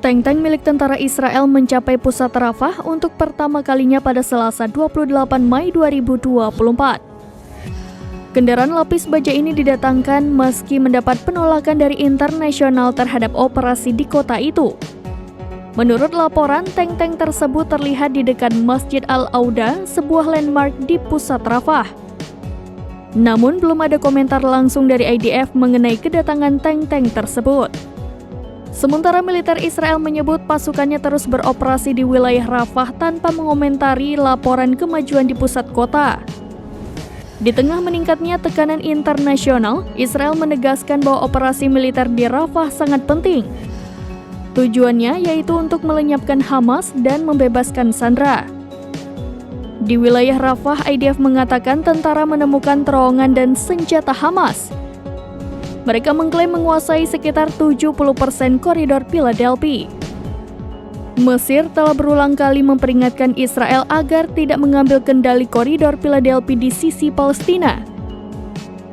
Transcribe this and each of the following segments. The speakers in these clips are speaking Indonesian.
Tank-tank milik tentara Israel mencapai pusat Rafah untuk pertama kalinya pada Selasa 28 Mei 2024. Kendaraan lapis baja ini didatangkan meski mendapat penolakan dari internasional terhadap operasi di kota itu. Menurut laporan, tank-tank tersebut terlihat di dekat Masjid Al-Auda, sebuah landmark di pusat Rafah. Namun belum ada komentar langsung dari IDF mengenai kedatangan tank-tank tersebut. Sementara militer Israel menyebut pasukannya terus beroperasi di wilayah Rafah tanpa mengomentari laporan kemajuan di pusat kota. Di tengah meningkatnya tekanan internasional, Israel menegaskan bahwa operasi militer di Rafah sangat penting. Tujuannya yaitu untuk melenyapkan Hamas dan membebaskan sandera. Di wilayah Rafah, IDF mengatakan tentara menemukan terowongan dan senjata Hamas. Mereka mengklaim menguasai sekitar 70% koridor Philadelphia. Mesir telah berulang kali memperingatkan Israel agar tidak mengambil kendali koridor Philadelphia di sisi Palestina.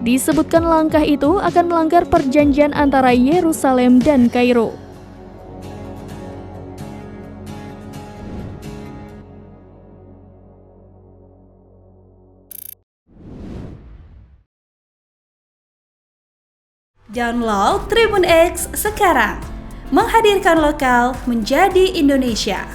Disebutkan langkah itu akan melanggar perjanjian antara Yerusalem dan Kairo. Download Tribun X sekarang, menghadirkan lokal menjadi Indonesia.